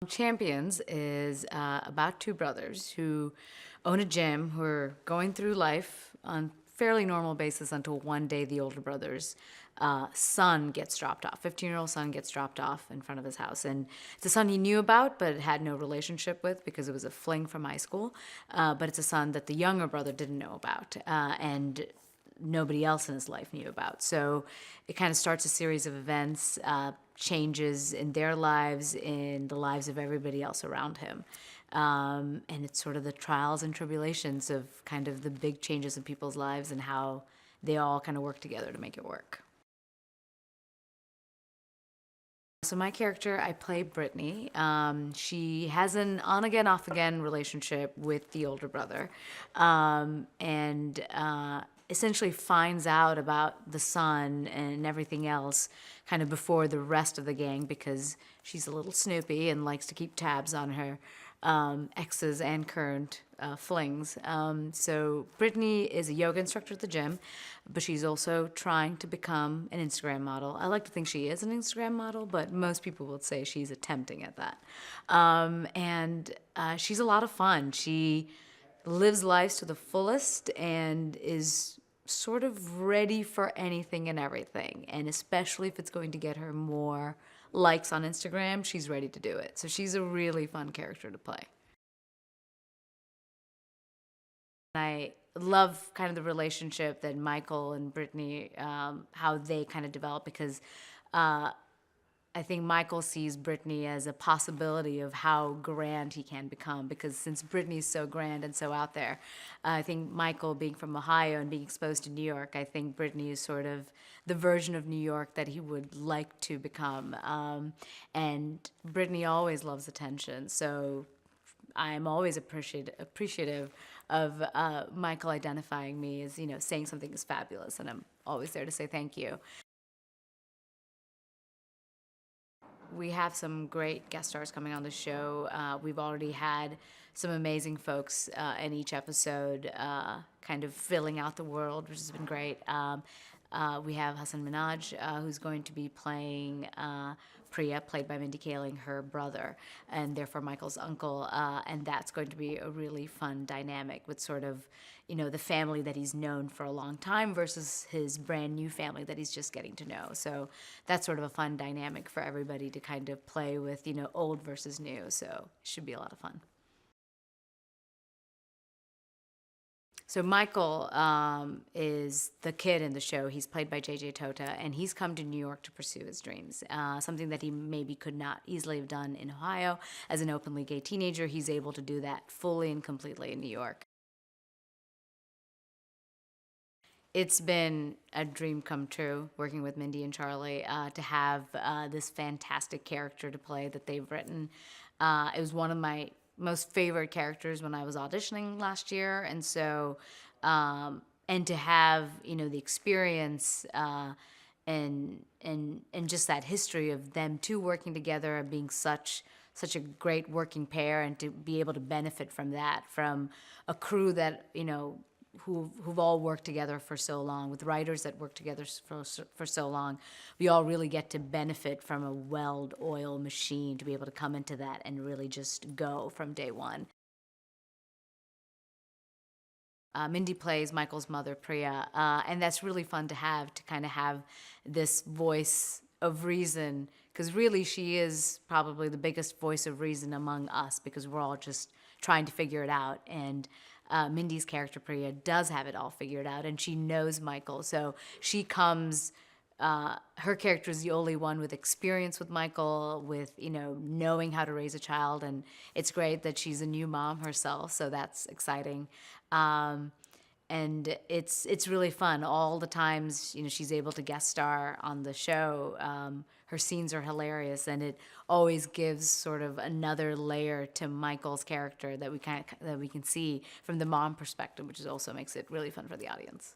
Champions is about two brothers who own a gym who are going through life on fairly normal basis until one day the older brother's son gets dropped off. 15-year-old son gets dropped off in front of his house. And it's a son he knew about but had no relationship with because it was a fling from high school. But it's a son that the younger brother didn't know about. And nobody else in his life knew about. So it kind of starts a series of events, changes in their lives, in the lives of everybody else around him. And it's sort of the trials and tribulations of kind of the big changes in people's lives and how they all kind of work together to make it work. So my character, I play Brittany. She has an on-again, off-again relationship with the older brother. And essentially finds out about the son and everything else kind of before the rest of the gang because she's a little snoopy and likes to keep tabs on her exes and current flings. So Brittany is a yoga instructor at the gym, but she's also trying to become an Instagram model. I like to think she is an Instagram model, but most people would say she's attempting at that. And she's a lot of fun. She lives lives to the fullest and is sort of ready for anything and everything. And especially if it's going to get her more likes on Instagram, she's ready to do it. So she's a really fun character to play. I love kind of the relationship that Michael and Brittany, how they kind of develop because I think Michael sees Brittany as a possibility of how grand he can become because since Brittany's so grand and so out there, I think Michael being from Ohio and being exposed to New York, I think Brittany is sort of the version of New York that he would like to become. And Brittany always loves attention, so I'm always appreciative of Michael identifying me as, saying something is fabulous, and I'm always there to say thank you. We have some great guest stars coming on the show. We've already had some amazing folks in each episode kind of filling out the world, which has been great. We have Hassan Minaj, who's going to be playing Priya, played by Mindy Kaling, her brother, and therefore Michael's uncle. And that's going to be a really fun dynamic with sort of, the family that he's known for a long time versus his brand new family that he's just getting to know. So that's sort of a fun dynamic for everybody to kind of play with, old versus new. So it should be a lot of fun. So Michael is the kid in the show. He's played by Totah, and he's come to New York to pursue his dreams, something that he maybe could not easily have done in Ohio. As an openly gay teenager, he's able to do that fully and completely in New York. It's been a dream come true working with Mindy and Charlie to have this fantastic character to play that they've written. It was one of my most favorite characters when I was auditioning last year, and so and to have the experience and just that history of them two working together and being such a great working pair, and to be able to benefit from that from a crew that who've all worked together for so long, with writers that work together for so long. We all really get to benefit from a well-oiled machine to be able to come into that and really just go from day one. Mindy plays Michael's mother, Priya, and that's really fun to kind of have this voice of reason, because really she is probably the biggest voice of reason among us because we're all just trying to figure it out. And Mindy's character, Priya, does have it all figured out, and she knows Michael. So she comes, her character is the only one with experience with Michael, with, knowing how to raise a child, and it's great that she's a new mom herself, so that's exciting. And it's really fun. All the times, she's able to guest star on the show, her scenes are hilarious, and it always gives sort of another layer to Michael's character that we can see from the mom perspective, which also makes it really fun for the audience.